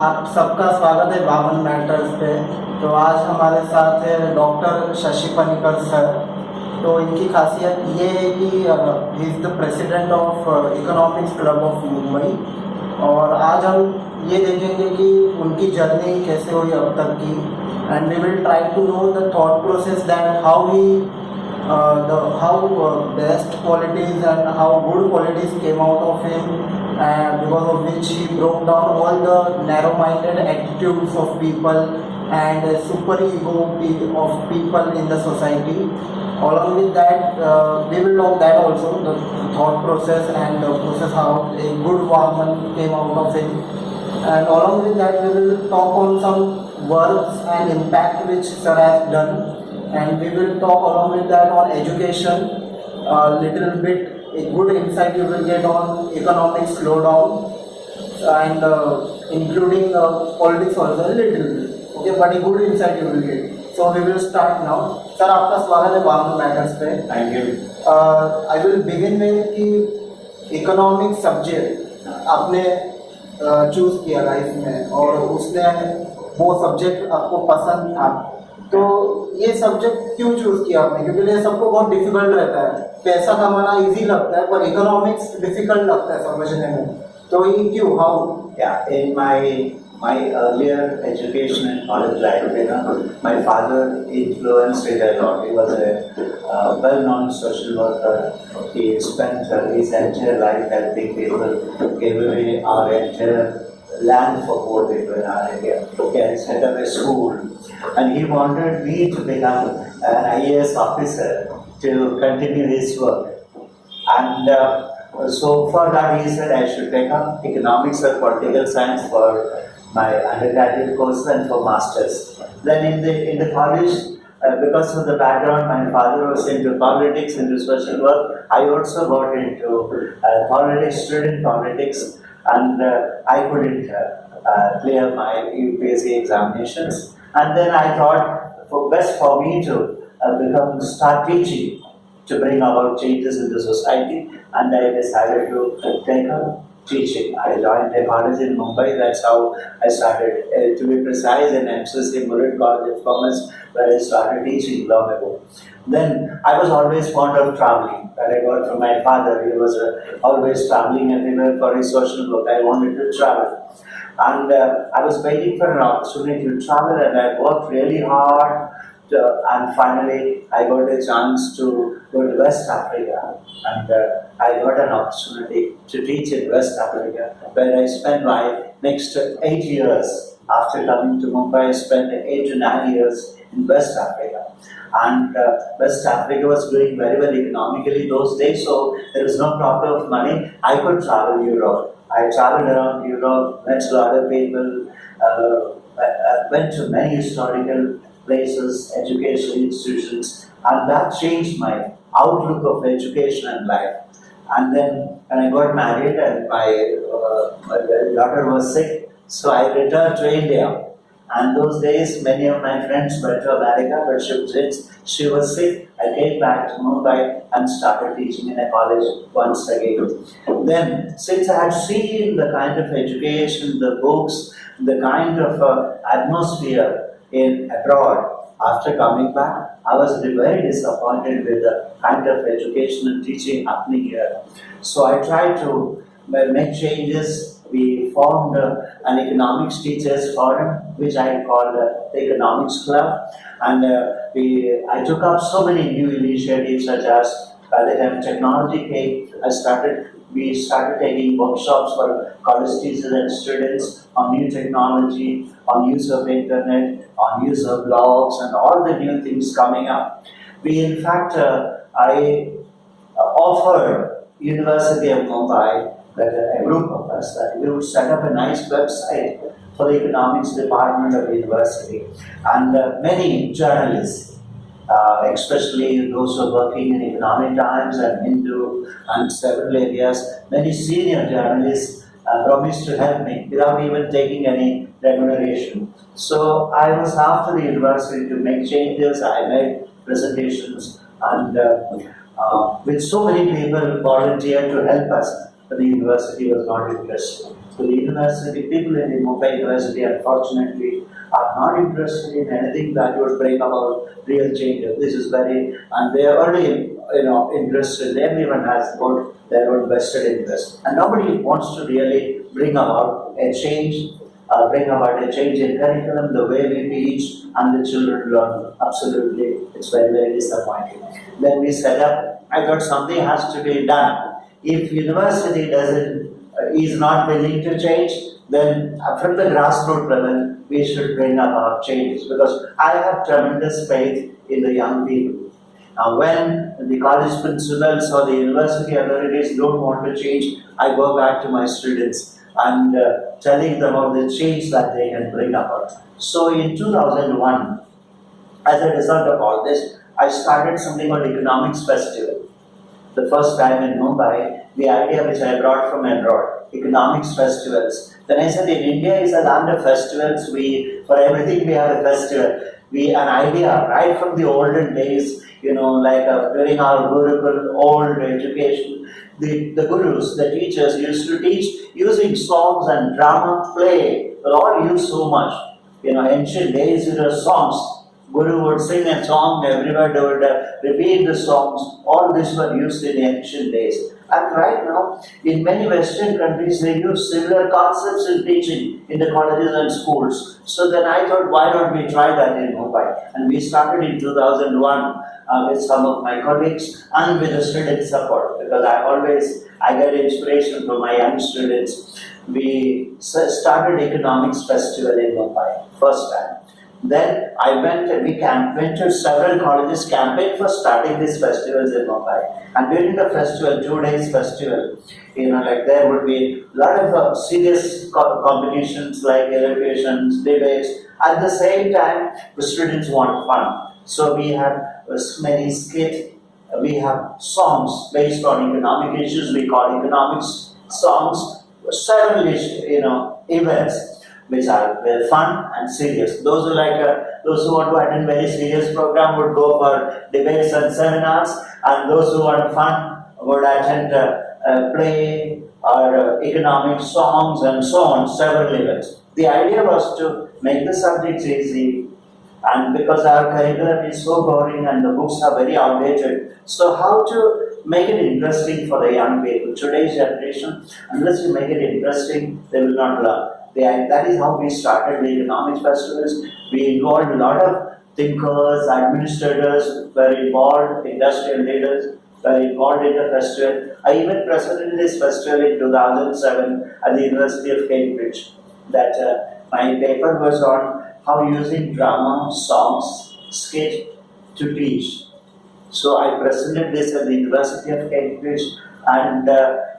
आप सबका स्वागत है बावन मैटर्स पे। तो आज हमारे साथ है डॉक्टर शशि पनिकर सर। तो इनकी खासियत ये है कि he is the president of economics club of Mumbai. और आज हम ये देखेंगे कि उनकी जर्नी कैसे हुई अब तक की, and we will try to know the thought process that how he best qualities and how good qualities came out of him, and because of which he broke down all the narrow-minded attitudes of people and super ego of people in the society. Along with that, we will talk that also, the thought process and the process how a good woman came out of it. And along with that, we will talk on some works and impact which sir has done, and we will talk along with that on education, a little bit, a good insight you will get on economic slowdown, and including politics also a little bit, okay, but a good insight you will get. So we will start now. Sir, आपका स्वागत है बावन matters पे। Thank you. I will begin with कि economic subject आपने choose किया life में, और उसने वो सब्जेक्ट आपको पसंद था, तो ये सब्जेक्ट क्यों चूज किया आपने? क्योंकि ये सबको बहुत डिफिकल्ट रहता है, पैसा कमाना इजी लगता है पर इकोनॉमिक्स डिफिकल्ट लगता है समझने में, तो ये क्यों? How? Yeah, in my earlier education and college life, my father influenced it a lot. He was a well-known social worker. He spent his entire life helping people, gave away our entire land for poor people in our area. He had set up a school, and he wanted me to become an IAS officer to continue his work. And so for that he said I should take up economics or political science for my undergraduate course and for masters. Then in the college, because of the background, my father was into politics, into social work. I also got into politics, student politics, and I couldn't clear my UPSC examinations. And then I thought best for me to start teaching, to bring about changes in the society, and I decided to take up teaching. I joined a college in Mumbai. That's how I started, to be precise, in MCC Murid College of Commerce, where I started teaching long ago. Then I was always fond of traveling. That I got from my father. He was always traveling everywhere for his social work. I wanted to travel. And I was waiting for an opportunity to travel, and I worked really hard. And finally, I got a chance to go to West Africa, and I got an opportunity to teach in West Africa, where I spent my next 8 years. After coming to Mumbai, I spent 8 to 9 years in West Africa. And West Africa was doing very well economically those days, so there was no problem of money. I could travel Europe. I traveled around Europe, met a lot of people, went to many historical places, educational institutions, and that changed my outlook of education and life. And then when I got married and my daughter was sick, so I returned to India. And those days, many of my friends went to America, but since she was sick, I came back to Mumbai and started teaching in a college once again. Then, since I had seen the kind of education, the books, the kind of atmosphere in abroad, after coming back, I was very disappointed with the kind of education and teaching happening here. So I tried to make changes. We formed an economics teachers forum, which I called the Economics Club, and I took up so many new initiatives, such as by the time technology came, we started taking workshops for college teachers and students on new technology, on use of internet, on use of blogs, and all the new things coming up. We, in fact, I offered University of Mumbai, that a group of us, that we would set up a nice website for the economics department of the university, and many journalists, especially those who are working in Economic Times and Hindu and several areas, many senior journalists promised to help me without even taking any remuneration. So I was after the university to make changes. I made presentations, and with so many people volunteered to help us, but the university was not interested. So the university, people in the Mumbai University, unfortunately, are not interested in anything that would bring about real changes. This is very, and they are only, interested. Everyone has got their own vested interest, and nobody wants to really bring about a change, bring about a change in curriculum, the way we teach, and the children learn. Absolutely, it's very, very disappointing. Then we set up. I thought something has to be done. If university is not willing to change, then from the grassroots level, we should bring about changes, because I have tremendous faith in the young people. Now, when the college principals or the university authorities don't want to change, I go back to my students and telling them of the change that they can bring about. So in 2001, as a result of all this, I started something called Economics Festival. The first time in Mumbai, the idea which I brought from abroad, economics festivals. Then I said, in India is a land of festivals. For everything we have a festival. An idea right from the olden days, like during our Gurukul, old education, the gurus, the teachers used to teach using songs and drama, play. They all used so much. Ancient days, it was songs. Guru would sing a song, everyone would repeat the songs. All this were used in ancient days. And right now, in many Western countries, they use similar concepts in teaching in the colleges and schools. So then I thought, why don't we try that in Mumbai? And we started in 2001 with some of my colleagues and with the student support, because I get inspiration from my young students. We started Economics Festival in Mumbai, first time. Then we went to several colleges, campaigned for starting these festivals in Mumbai. And during the festival, 2 days festival, there would be a lot of serious competitions like elocutions, debates. At the same time, the students want fun. So we have many skits, we have songs based on economic issues, we call economics songs, several events which are very fun and serious. Those who want to attend very serious program would go for debates and seminars, and those who want fun would attend play or economic songs and so on, several events. The idea was to make the subjects easy, and because our curriculum is so boring and the books are very outdated, so how to make it interesting for the young people, today's generation? Unless you make it interesting, they will not learn. That is how we started the economics festivals. We involved a lot of thinkers, administrators, were involved, industrial leaders were involved in the festival. I even presented this festival in 2007 at the University of Cambridge. My paper was on how using drama, songs, skit to teach. So I presented this at the University of Cambridge, and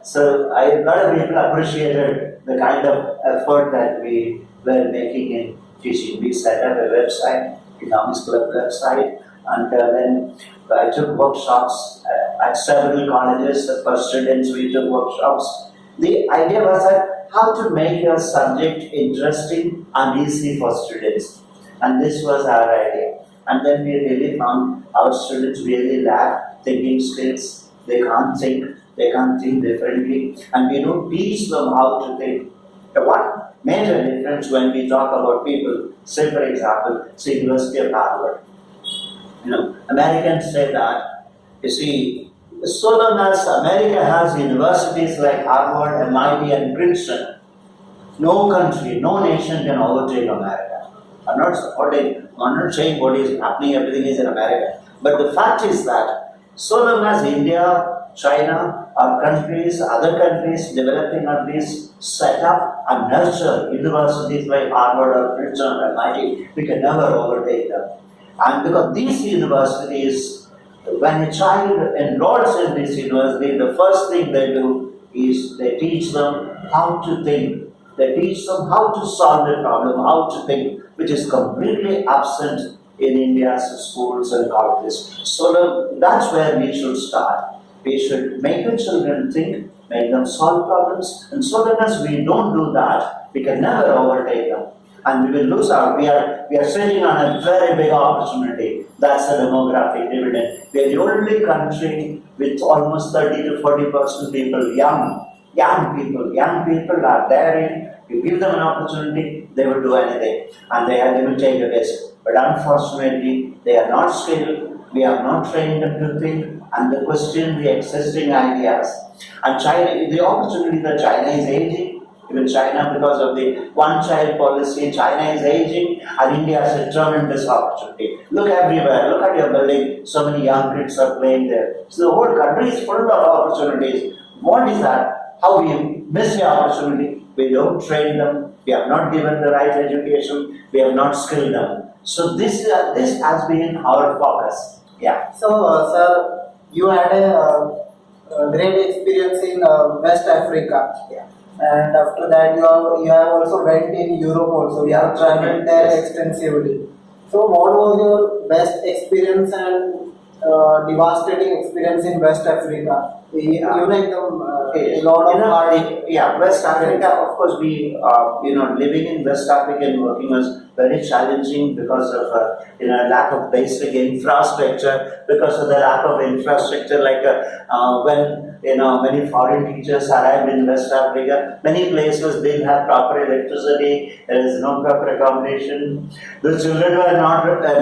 so a lot of people appreciated the kind of effort that we were making in teaching. We set up a website, Economics Club website, and then I took workshops at several colleges. For students, we took workshops. The idea was that how to make your subject interesting and easy for students. And this was our idea. And then we really found our students really lack thinking skills. They can't think differently, and we don't teach them how to think. The one major difference when we talk about people, say for example, University of Harvard. Americans say that, so long as America has universities like Harvard, MIT and Princeton, no country, no nation can overtake America. I'm not saying what is happening, everything is in America. But the fact is that so long as India, China, or other countries, developing countries, set up and nurture universities like Harvard or Princeton or MIT, we can never overtake them. And because these universities, when a child enrolls in this university, the first thing they do is they teach them how to think. They teach them how to solve the problem, how to think, which is completely absent in India's schools and colleges. So that's where we should start. We should make the children think, make them solve problems, and so long as we don't do that, we can never overtake them. And we will lose out. We are sitting on a very big opportunity. That's the demographic dividend. We are the only country with almost 30 to 40% people young Young people are there. You give them an opportunity, they will do anything, and they will take a risk. But unfortunately, they are not skilled. We have not trained them to think and to question the existing ideas. And China, the opportunity that China is aging, even China, because of the one-child policy, China is aging, and India has a tremendous opportunity. Look everywhere. Look at your building. So many young kids are playing there. So the whole country is full of opportunities. What is that? How we miss the opportunity? We don't train them. We have not given the right education. We have not skilled them. So this has been our focus. Yeah. So, sir, you had a great experience in West Africa. Yeah. And after that, you have also went in Europe also. You have traveled there Yes. extensively. So, what was your best experience and devastating experience in West Africa? You like a lot of hard. Yeah, West Africa, of course, living in West Africa and working was very challenging because of, lack of basic infrastructure, because of the lack of infrastructure, when, many foreign teachers arrived in West Africa, many places didn't have proper electricity, there is no proper accommodation, the children were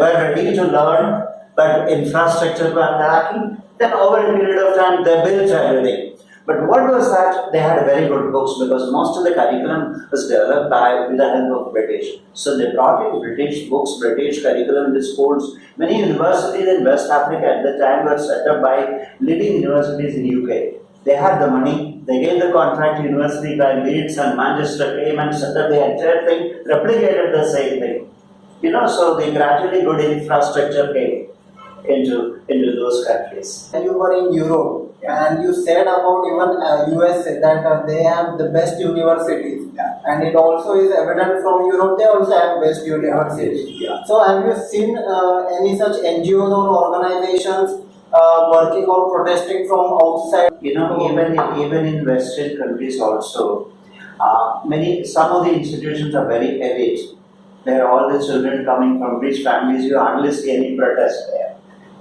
ready to learn, but infrastructure were lacking. Then over a period of time, they built everything. But what was that? They had very good books because most of the curriculum was developed with the help of British. So they brought in British books, British curriculum in the schools. Many universities in West Africa at the time were set up by leading universities in UK. They had the money, they gave the contract to university by Leeds and Manchester came and set up the entire thing, replicated the same thing. So the gradually good infrastructure came into those countries. And you were in Europe, and you said about even USA that they have the best universities, and it also is evident from Europe they also have best universities. Yeah. So have you seen any such NGOs or organizations working or protesting from outside? Even in Western countries also, some of the institutions are very elite. There are all the children coming from rich families. You hardly see any protest there.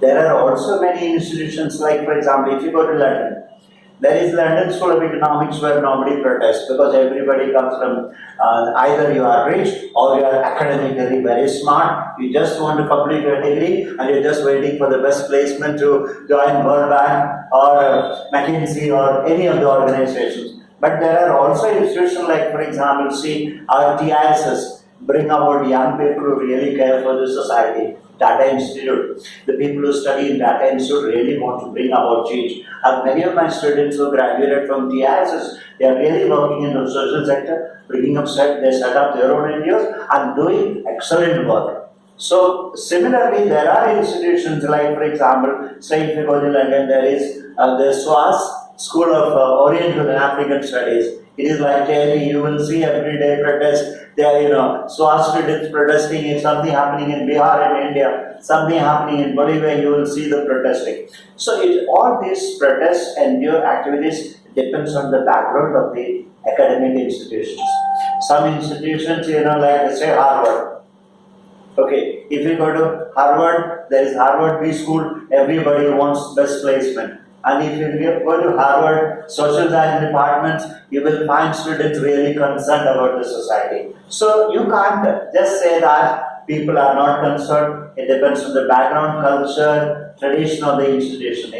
There are also many institutions, like for example, if you go to London, there is London School of Economics where nobody protests because everybody comes from either you are rich or you are academically very smart. You just want to complete your degree and you're just waiting for the best placement to join World Bank or McKinsey or any of the organizations. But there are also institutions like, for example, see our TISS bring about young people who really care for the society. Data Institute. The people who study in Data Institute really want to bring about change. And many of my students who graduated from TISS, they are really working in the social sector, they set up their own NGOs and doing excellent work. So similarly, there are institutions like, for example, say if you go to London, there is the SWAS, School of Oriental and African Studies. It is like daily, you will see every day protest. There are, SWAS students protesting. If something happening in Bihar in India, something happening in Bolivia, you will see the protesting. So all these protests and your activities depends on the background of the academic institutions. Some institutions, like say Harvard. Okay, if you go to Harvard, there is Harvard B School, everybody wants best placement. And if you go to Harvard social science departments, you will find students really concerned about the society. So you can't just say that people are not concerned. It depends on the background, culture, tradition of the institution.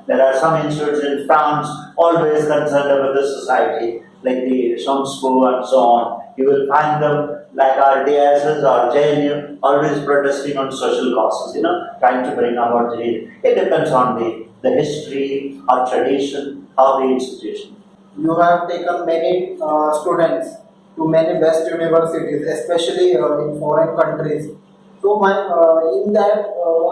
There are some institutes in France always concerned about the society, like the Sciences Po and so on. You will find them like our DSS or JNU always protesting on social causes. Trying to bring about change. It depends on the history or tradition of the institution. You have taken many students to many best universities, especially in foreign countries. So, in that,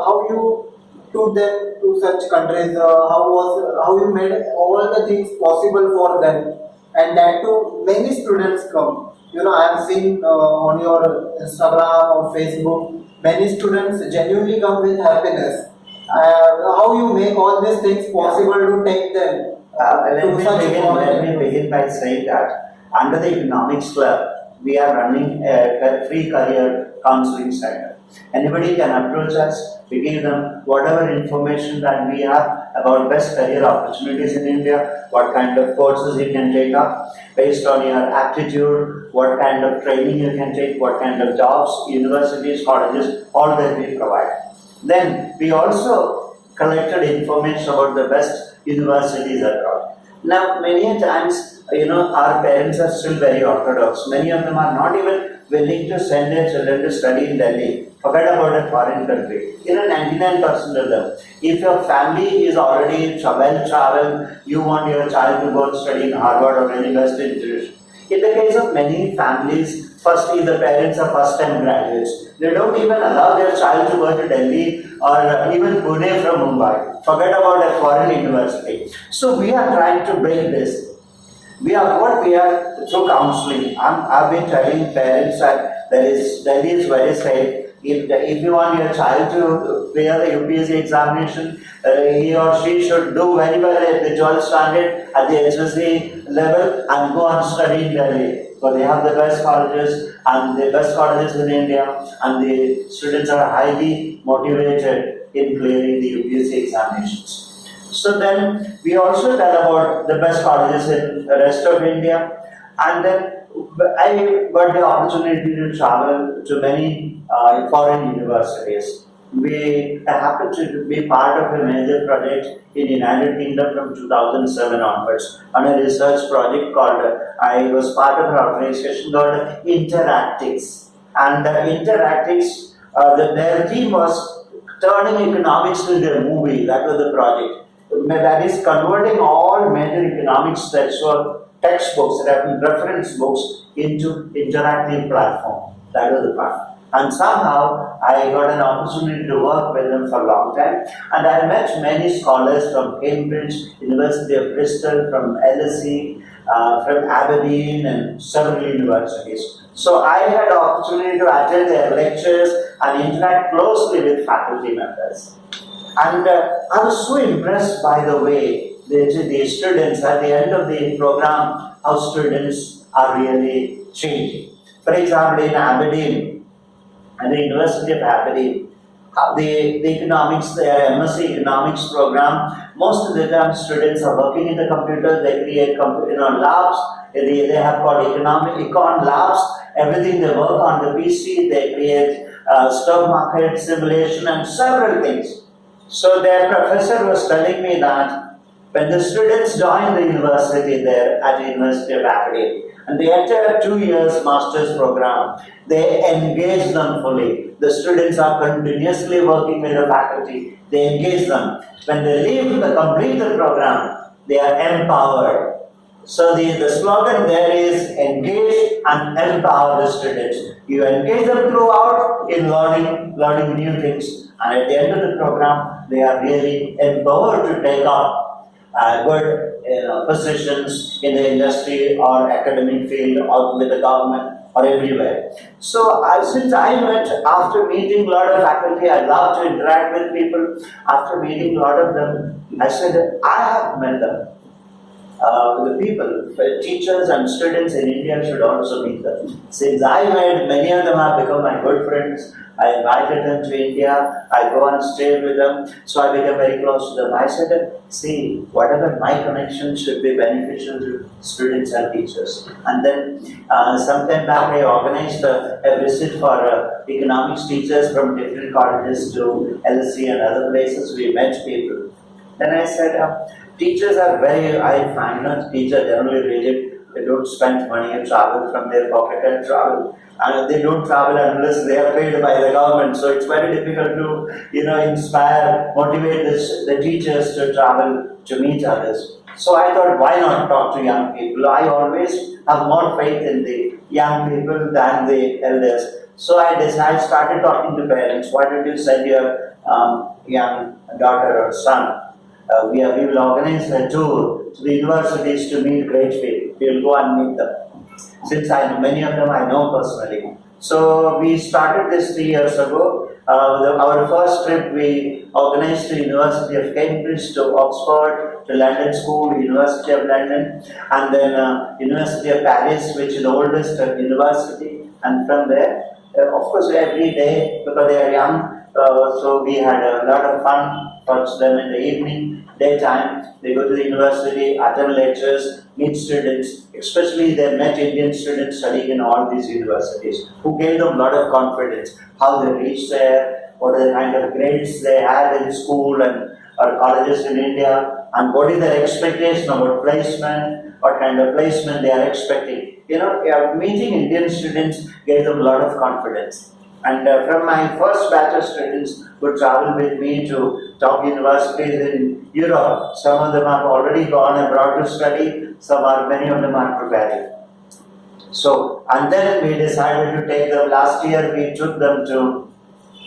how you took them to such countries? How you made all the things possible for them, and that too many students come. I have seen on your Instagram or Facebook, many students genuinely come with happiness. How you make all these things possible to take them Let me begin by saying that under the Economics Club, we are running a free career counseling center. Anybody can approach us. We give them whatever information that we have about best career opportunities in India, what kind of courses you can take up based on your aptitude, what kind of training you can take, what kind of jobs, universities, colleges, all that we provide. Then we also collected information about the best universities abroad. Now, many a times, our parents are still very orthodox. Many of them are not even willing to send their children to study in Delhi. Forget about a foreign country. 99% of them. If your family is already well traveled, you want your child to go and study in Harvard or any best institution. In the case of many families, firstly, the parents are first-time graduates. They don't even allow their child to go to Delhi or even Pune from Mumbai. Forget about a foreign university. So we are trying to break this. We are through counseling. I've been telling parents that Delhi is very safe. If you want your child to clear the UPSC examination, he or she should do very well at the 12th standard at the HSC level and go and study in Delhi. So they have the best colleges and the best colleges in India, and the students are highly motivated in clearing the UPSC examinations. So then we also tell about the best colleges in the rest of India, and then I got the opportunity to travel to many foreign universities. I happened to be part of a major project in the United Kingdom from 2007 onwards on a research project I was part of an organization called Interactix. And Interactix, their theme was turning economics into a movie. That was the project. That is converting all major economics textbooks, reference books into interactive platform. That was the part. And somehow I got an opportunity to work with them for a long time. And I met many scholars from Cambridge, University of Bristol, from LSE, from Aberdeen, and several universities. So I had the opportunity to attend their lectures and interact closely with faculty members. And I was so impressed by the way the students, at the end of the program, how students are really changing. For example, in Aberdeen, at the University of Aberdeen, the economics, their MSc economics program, most of the time students are working in the computers, they create labs, they have called econ labs, everything they work on the PC, they create stock market simulation and several things. So their professor was telling me that when the students join the university there at the University of Aberdeen, and they enter a 2 years master's program, they engage them fully. The students are continuously working with the faculty. They engage them. When they leave to complete the program, they are empowered. So the slogan there is engage and empower the students. You engage them throughout in learning new things. And at the end of the program, they are really empowered to take up good positions in the industry or academic field or with the government or everywhere. So since I met, after meeting a lot of faculty, I love to interact with people. After meeting a lot of them, I said, I have met them. The people, teachers and students in India should also meet them. Since I met, many of them have become my good friends. I invited them to India. I go and stay with them. So I became very close to them. I said, see, whatever my connection should be beneficial to students and teachers. And then sometime back I organized a visit for economics teachers from different colleges to LSE and other places. We met people. Then I said, teachers are I find teachers generally rigid. They don't spend money and travel from their pocket and travel. And they don't travel unless they are paid by the government. So it's very difficult to, inspire, motivate the teachers to travel to meet others. So I thought, why not talk to young people? I always have more faith in the young people than the elders. So I started talking to parents. Why don't you send your young daughter or son? We will organize a tour to the universities to meet great people. We will go and meet them. Since many of them I know personally. So we started this 3 years ago. Our first trip we organized to University of Cambridge, to Oxford, to London School, University of London, and then University of Paris, which is the oldest university. And from there, of course, every day because they are young. So we had a lot of fun for them in the evening, daytime. They go to the university, attend lectures, meet students. Especially they met Indian students studying in all these universities who gave them a lot of confidence. How they reached there, what are the kind of grades they had in school and or colleges in India, and what is their expectation about placement, what kind of placement they are expecting. Meeting Indian students gave them a lot of confidence. And from my first batch of students who traveled with me to top universities in Europe, some of them have already gone abroad to study, many of them are preparing. So, and then we decided to take them, last year we took them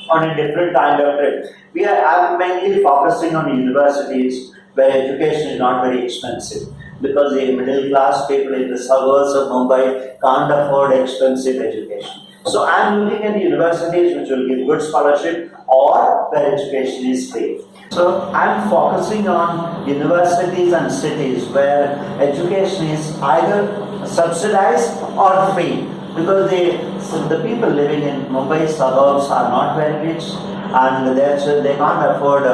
on a different kind of trip. I'm mainly focusing on universities where education is not very expensive, because the middle class people in the suburbs of Mumbai can't afford expensive education. So I'm looking at universities which will give good scholarship or where education is free. So I'm focusing on universities and cities where education is either subsidized or free, because the people living in Mumbai suburbs are not very rich, and they can't afford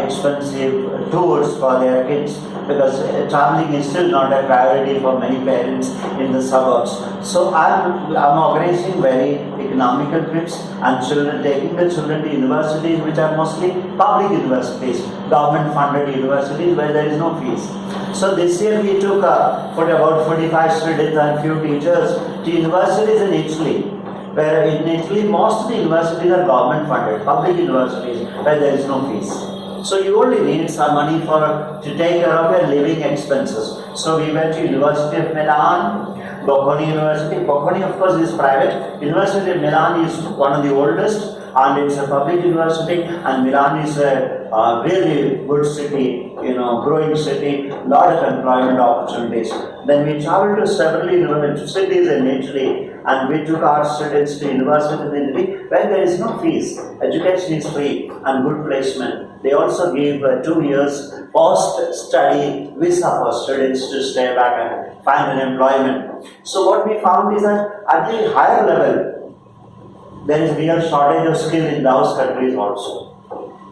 expensive tours for their kids, because traveling is still not a priority for many parents in the suburbs. So I'm organizing very economical trips and taking the children to universities which are mostly public universities, government funded universities where there is no fees. So this year we took for about 45 students and few teachers to universities in Italy, where in Italy most of the universities are government funded, public universities where there is no fees. So you only need some money to take care of your living expenses. So we went to University of Milan, Bocconi University. Bocconi of course is private. University of Milan is one of the oldest and it's a public university, and Milan is a really good city, growing city, lot of employment opportunities. Then we traveled to several cities in Italy, and we took our students to universities in Italy where there is no fees. Education is free and good placement. They also give 2 years post-study visa for students to stay back and find an employment. So what we found is that at the higher level, there is real shortage of skill in those countries also.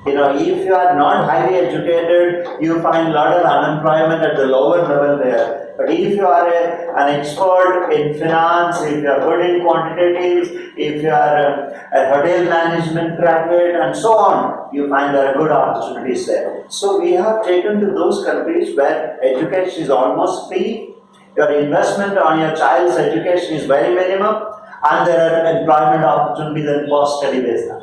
If you are not highly educated, you find a lot of unemployment at the lower level there. But if you are an expert in finance, if you are good in quantitatives, if you are a hotel management graduate and so on, you find there are good opportunities there. So we have taken to those countries where education is almost free, your investment on your child's education is very minimum, and there are employment opportunities and post-study visa.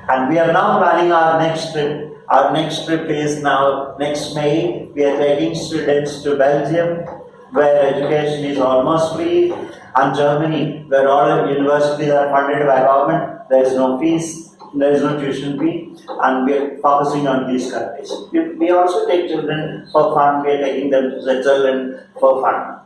And we are now planning our next trip. Our next trip is now next May. We are taking students to Belgium, where education is almost free, and Germany, where all universities are funded by government. There is no fees, there is no tuition fee, and we are focusing on these countries. We also take children for fun. We are taking them to Switzerland for fun.